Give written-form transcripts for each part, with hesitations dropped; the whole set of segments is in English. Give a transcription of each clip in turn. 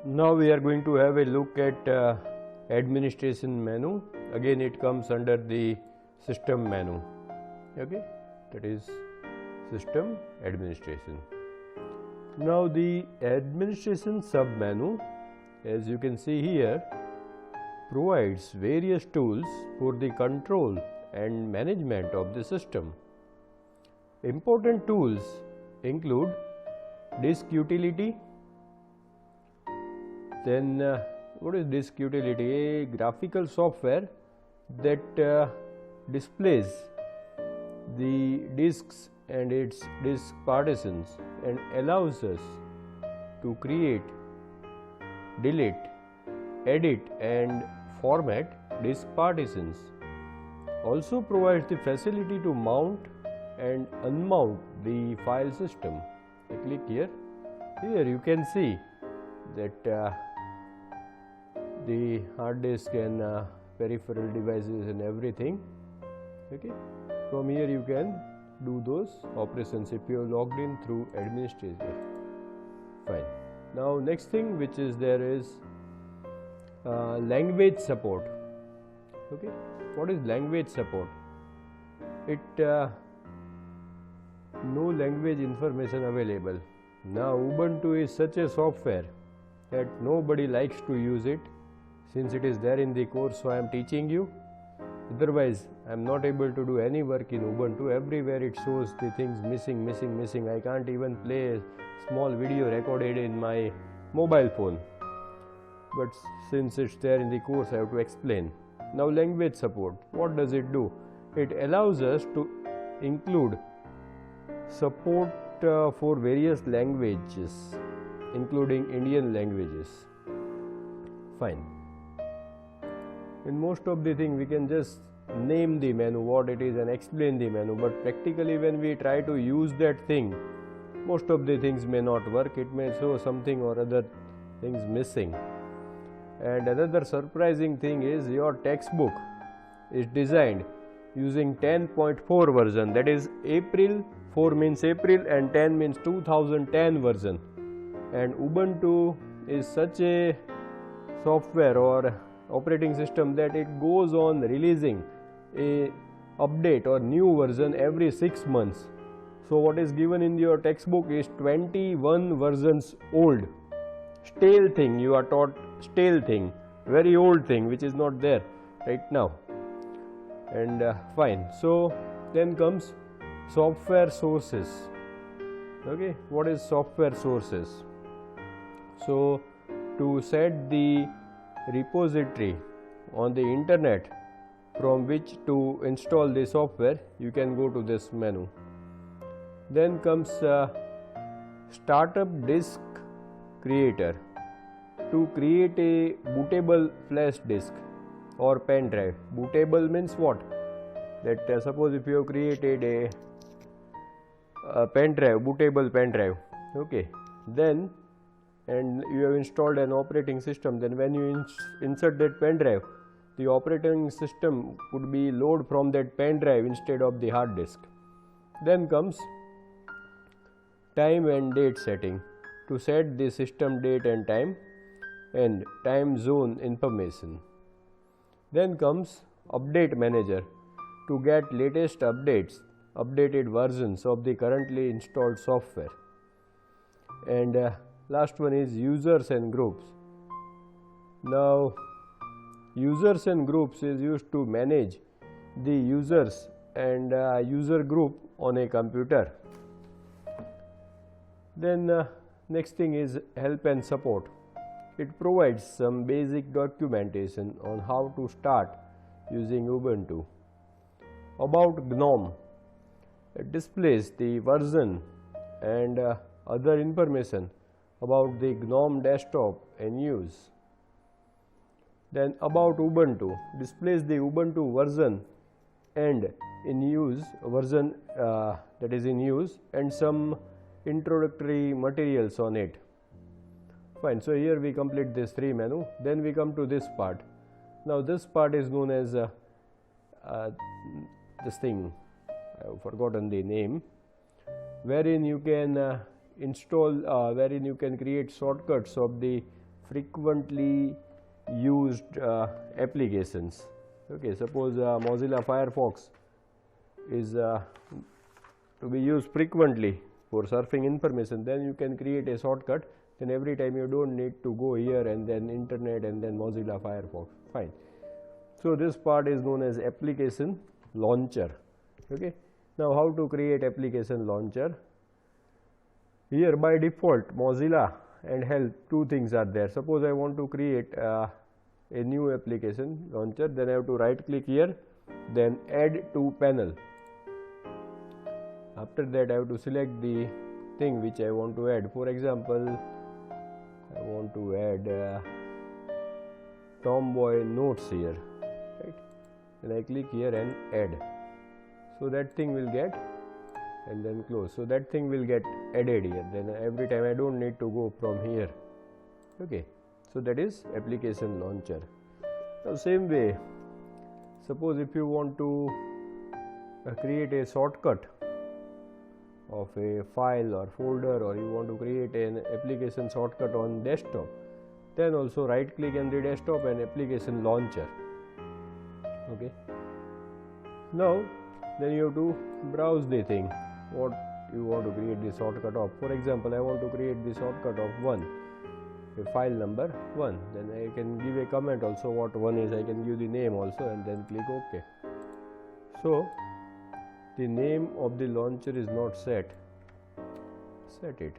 Now we are going to have a look at administration menu. Again it comes under the system menu, okay, that is system administration. Now the administration sub menu, as you can see here, provides various tools for the control and management of the system. Important tools include disk utility. Then what is disk utility? A graphical software that displays the disks and its disk partitions and allows us to create, delete, edit and format disk partitions. Also provides the facility to mount and unmount the file system. I click here. Here you can see that the hard disk and peripheral devices and everything. Okay, from here you can do those operations if you are logged in through administrator. Fine. Now next thing which is there is language support. Okay, what is language support? It no language information available. Now Ubuntu is such a software that nobody likes to use it, since it is there in the course, so I am teaching you. Otherwise I am not able to do any work in Ubuntu. Everywhere it shows the things missing. I can't even play a small video recorded in my mobile phone, but since it's there in the course I have to explain. Now language support, what does it do? It allows us to include support for various languages, including Indian languages. Fine. In most of the thing we can just name the menu what it is and explain the menu, but practically when we try to use that thing, most of the things may not work. It may show something or other things missing. And another surprising thing is your textbook is designed using 10.4 version, that is April, 4 means April and 10 means 2010 version. And Ubuntu is such a software or operating system that it goes on releasing a update or new version every 6 months. So what is given in your textbook is 21 versions old. Stale thing, you are taught stale thing, very old thing which is not there right now. And fine. So then comes software sources. Okay, what is software sources? So to set the repository on the internet from which to install the software, you can go to this menu. Then comes startup disk creator, to create a bootable flash disk or pen drive. Bootable means what? That suppose if you have created a pen drive, bootable pen drive, okay, then and you have installed an operating system, then when you insert that pen drive, the operating system would be load from that pen drive instead of the hard disk. Then comes time and date setting, to set the system date and time and time zone information. Then comes update manager, to get latest updates, updated versions of the currently installed software. And last one is users and groups. Now users and groups is used to manage the users and user group on a computer. Then next thing is help and support. It provides some basic documentation on how to start using Ubuntu. About GNOME, it displays the version and other information about the GNOME desktop and use. Then about Ubuntu, displays the Ubuntu version and in use version that is in use and some introductory materials on it. Fine. So here we complete this 3 menu. Then we come to this part. Now this part is known as this thing, I have forgotten the name, wherein you can install, wherein you can create shortcuts of the frequently used applications. Okay, suppose Mozilla Firefox is to be used frequently for surfing information, then you can create a shortcut. Then every time you don't need to go here and then internet and then Mozilla Firefox. Fine. So this part is known as application launcher. Okay. Now how to create application launcher? Here by default Mozilla and help, two things are there. Suppose I want to create a new application launcher, then I have to right click here, then add to panel. After that I have to select the thing which I want to add. For example, I want to add Tomboy notes here, right? Then I click here and add. So that thing will get, and then close. So that thing will get added here. Then every time I don't need to go from here. Okay. So that is application launcher. Now same way, suppose if you want to create a shortcut of a file or folder, or you want to create an application shortcut on desktop, then also right click on the desktop and application launcher. Okay. Now then you have to browse the thing what you want to create the shortcut of. For example, I want to create the shortcut of 1, a file number 1. Then I can give a comment also what 1 is. I can give the name also and then click OK. So the name of the launcher is not set. Set it.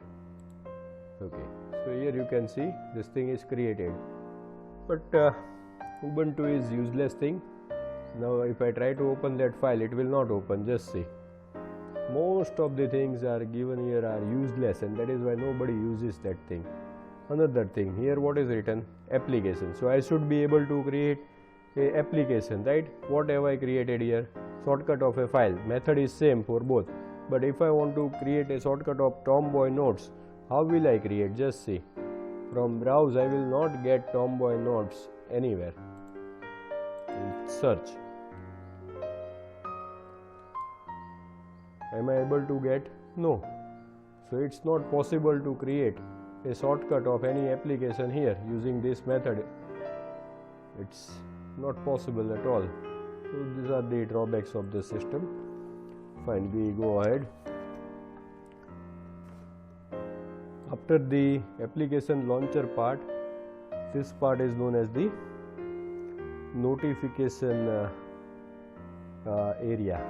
Okay. So here you can see this thing is created. But Ubuntu is useless thing. Now if I try to open that file, it will not open. Just see. Most of the things are given here are useless, and that is why nobody uses that thing. Another thing, here what is written? Application. So I should be able to create a application, right? What have I created here? Shortcut of a file. Method is same for both. But if I want to create a shortcut of Tomboy notes, how will I create? Just see. From browse I will not get Tomboy notes anywhere. Search. Am I able to get? No. So it's not possible to create a shortcut of any application here using this method. It's not possible at all. So these are the drawbacks of the system. Fine, we go ahead. After the application launcher part, this part is known as the notification area.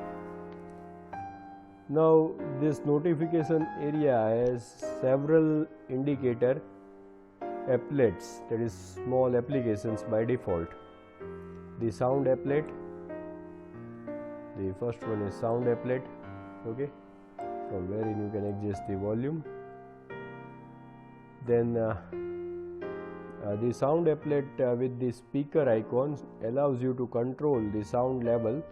Now this notification area has several indicator applets, that is small applications by default. The sound applet, the first one is sound applet, okay, from wherein you can adjust the volume. Then the sound applet with the speaker icons allows you to control the sound level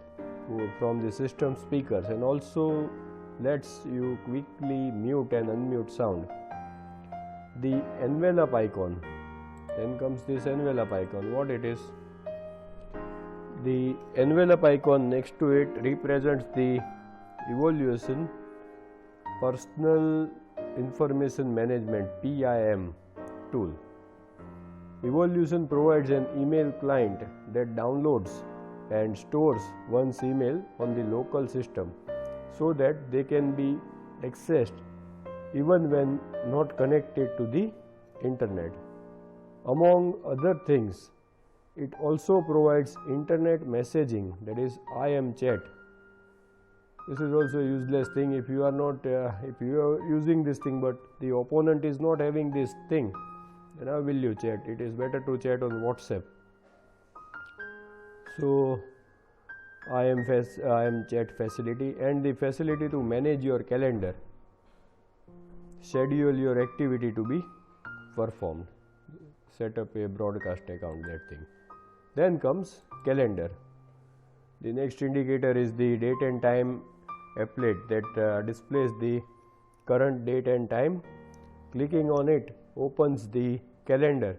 from the system speakers, and also lets you quickly mute and unmute sound. The envelope icon, then comes this envelope icon. What it is? The envelope icon, next to it, represents the evaluation personal information management (PIM) tool. Evolution provides an email client that downloads and stores one's email on the local system, so that they can be accessed even when not connected to the internet. Among other things, it also provides internet messaging, that is IM chat. This is also a useless thing. If you are not, if you are using this thing but the opponent is not having this thing, then how will you chat? It is better to chat on WhatsApp. So IM chat facility, and the facility to manage your calendar, schedule your activity to be performed, set up a broadcast account, that thing. Then comes calendar. The next indicator is the date and time applet that displays the current date and time. Clicking on it opens the calendar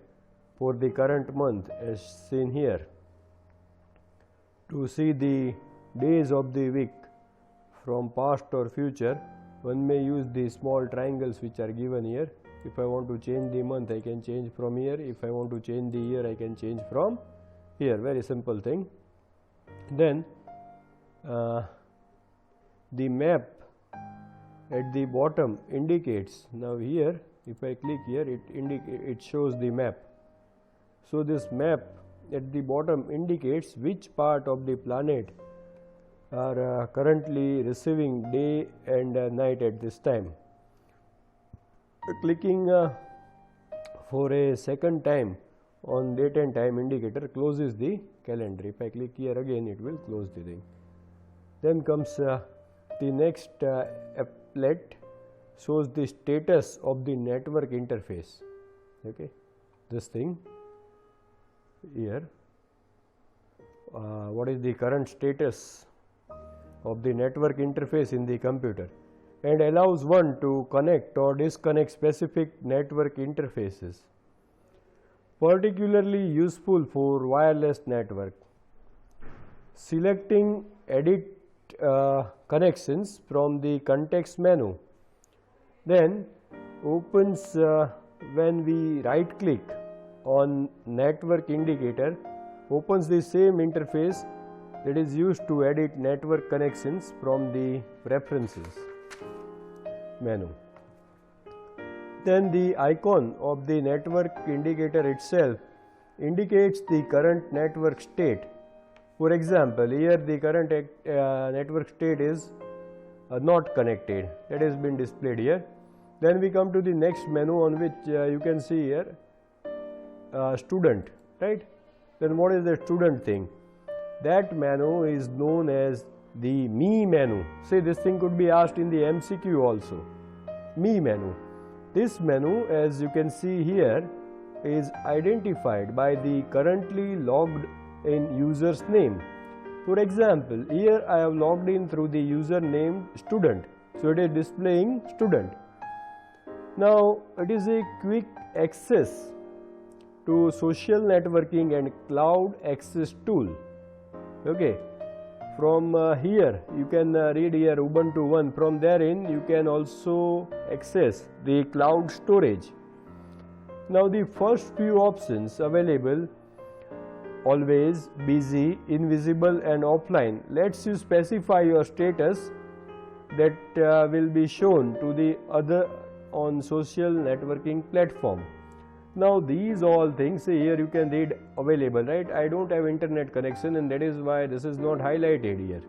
for the current month as seen here. To see the days of the week from past or future, one may use the small triangles which are given here. If I want to change the month, I can change from here. If I want to change the year, I can change from here. Very simple thing. Then the map at the bottom indicates. Now here, if I click here, it shows the map. So this map at the bottom indicates which part of the planet are currently receiving day and night at this time. Clicking for a second time on date and time indicator closes the calendar. If I click here again, it will close the thing. Then comes the next applet, shows the status of the network interface. Okay, this thing here, what is the current status of the network interface in the computer, and allows one to connect or disconnect specific network interfaces. Particularly useful for wireless network. Selecting edit connections from the context menu, then opens when we right click on network indicator, opens the same interface that is used to edit network connections from the preferences menu. Then the icon of the network indicator itself indicates the current network state. For example, here the current network state is not connected. That has been displayed here. Then we come to the next menu, on which you can see here student, right? Then what is the student thing? That menu is known as the Me menu. See, this thing could be asked in the MCQ also. Me menu. This menu, as you can see here, is identified by the currently logged in user's name. For example, here I have logged in through the user named student, so it is displaying student. Now it is a quick access to social networking and cloud access tool. Okay, from here you can read here Ubuntu 1. From therein you can also access the cloud storage. Now the first few options available, always, busy, invisible and offline, lets you specify your status that will be shown to the other on social networking platform. Now these all things, here you can read available, right? I don't have internet connection, and that is why this is not highlighted here.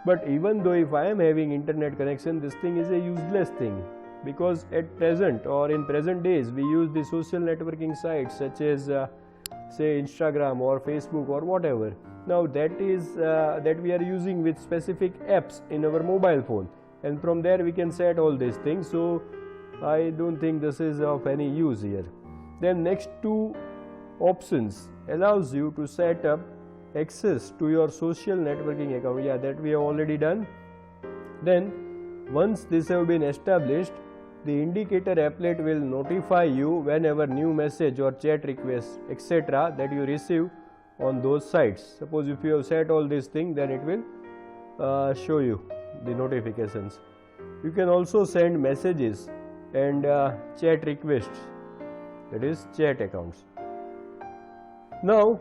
But even though if I am having internet connection, this thing is a useless thing, because at present or in present days we use the social networking sites such as say Instagram or Facebook or whatever. Now that is that we are using with specific apps in our mobile phone, and from there we can set all these things. So I don't think this is of any use here. Then next two options allows you to set up access to your social networking account. Yeah, that we have already done. Then once this have been established, the indicator applet will notify you whenever new message or chat requests etc. that you receive on those sites. Suppose if you have set all these things, then it will show you the notifications. You can also send messages and chat requests, that is chat accounts. Now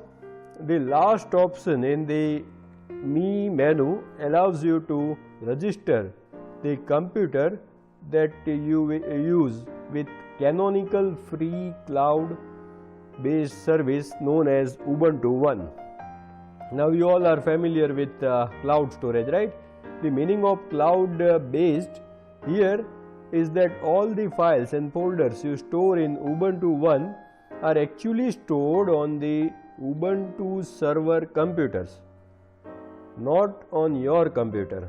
the last option in the Me menu allows you to register the computer that you use with canonical free cloud based service known as Ubuntu 1. Now you all are familiar with cloud storage, right? The meaning of cloud based here is that all the files and folders you store in Ubuntu 1 are actually stored on the Ubuntu server computers, not on your computer,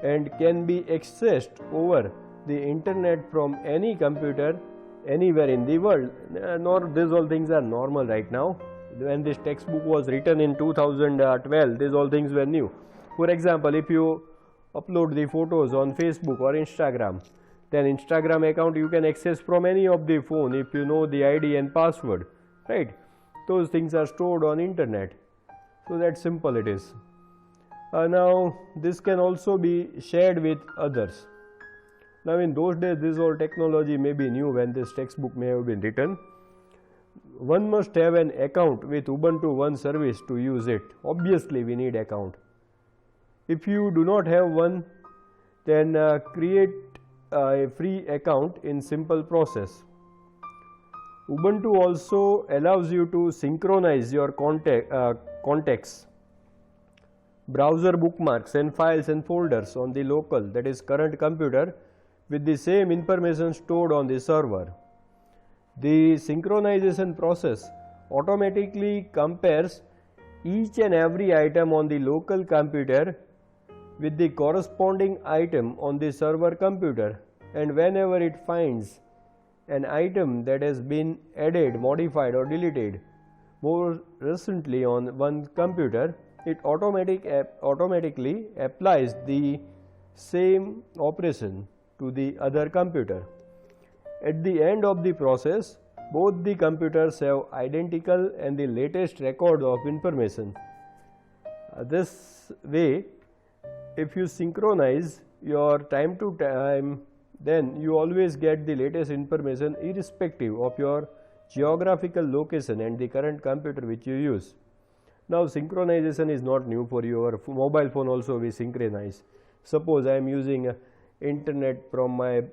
and can be accessed over the internet from any computer anywhere in the world. Nor these all things are normal right now. When this textbook was written in 2012, these all things were new. For example, if you upload the photos on Facebook or Instagram, then Instagram account you can access from any of the phone if you know the ID and password, right? Those things are stored on internet. So that simple it is. Now this can also be shared with others. Now in those days this whole technology may be new when this textbook may have been written. One must have an account with Ubuntu One service to use it. Obviously we need account. If you do not have one, then create a free account in simple process. Ubuntu also allows you to synchronize your contacts, browser bookmarks and files and folders on the local, that is current computer, with the same information stored on the server. The synchronization process automatically compares each and every item on the local computer with the corresponding item on the server computer, and whenever it finds an item that has been added, modified or deleted more recently on one computer, it automatically applies the same operation to the other computer. At the end of the process, both the computers have identical and the latest record of information. This way, if you synchronize your time to time, then you always get the latest information irrespective of your geographical location and the current computer which you use. Now synchronization is not new for your mobile phone, also we synchronize. Suppose I am using internet from my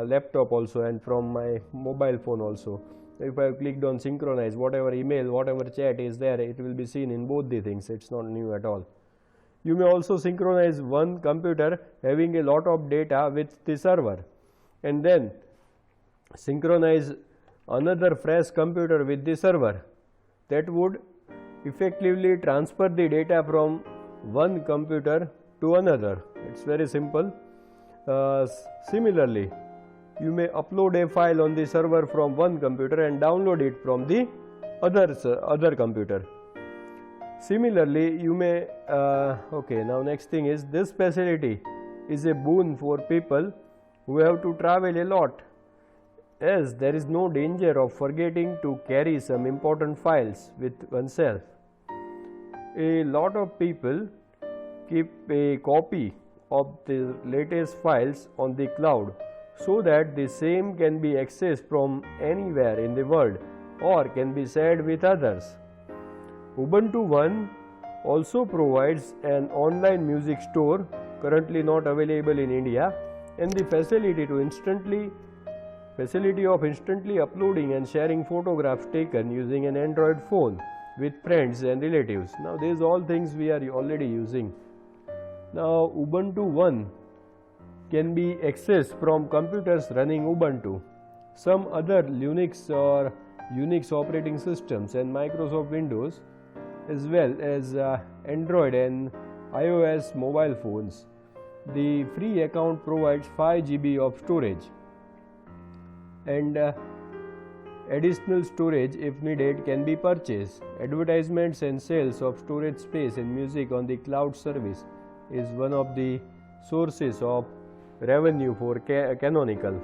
laptop also and from my mobile phone also. If I have clicked on synchronize, whatever email, whatever chat is there, it will be seen in both the things. It's not new at all. You may also synchronize one computer having a lot of data with the server, and then synchronize another fresh computer with the server. That would effectively transfer the data from one computer to another. It's very simple. Similarly, you may upload a file on the server from one computer and download it from the other computer. Similarly, you may okay, now next thing is, this facility is a boon for people who have to travel a lot, as there is no danger of forgetting to carry some important files with oneself. A lot of people keep a copy of the latest files on the cloud so that the same can be accessed from anywhere in the world or can be shared with others. Ubuntu One also provides an online music store, currently not available in India, and the facility of instantly uploading and sharing photographs taken using an Android phone with friends and relatives. Now these all things we are already using. Now Ubuntu One can be accessed from computers running Ubuntu. Some other Linux or Unix operating systems and Microsoft Windows, as well as Android and iOS mobile phones. The free account provides 5 GB of storage, and additional storage if needed can be purchased. Advertisements and sales of storage space and music on the cloud service is one of the sources of revenue for Canonical.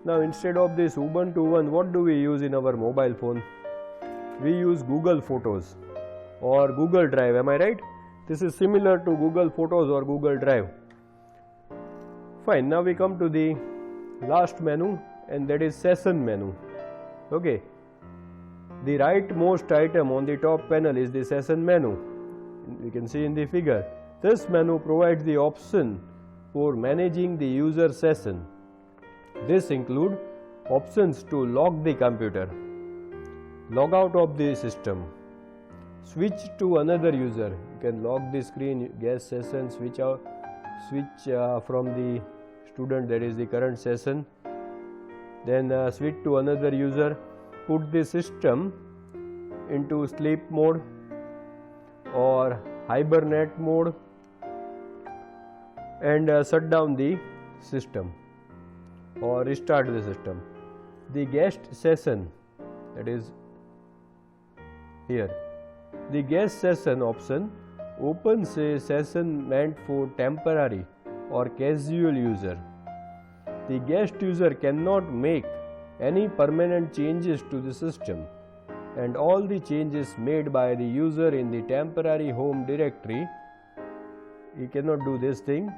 Now instead of this Ubuntu One, what do we use in our mobile phone? We use Google Photos or Google Drive, am I right? This is similar to Google Photos or Google Drive. Fine, now we come to the last menu, and that is session menu. Okay, the rightmost item on the top panel is the session menu. You can see in the figure. This menu provides the option for managing the user session. This includes options to lock the computer, log out of the system, switch to another user. You can lock the screen, guest session, switch from the student, that is the current session, then switch to another user, put the system into sleep mode or hibernate mode, and shut down the system or restart the system. The guest session, that is here, the guest session option opens a session meant for temporary or casual user. The guest user cannot make any permanent changes to the system, and all the changes made by the user in the temporary home directory, he cannot do this thing.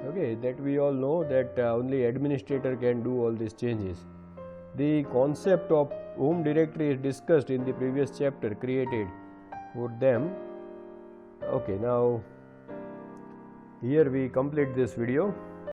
Okay, that we all know that only administrator can do all these changes. The concept of home directory is discussed in the previous chapter created for them. Okay, now here we complete this video.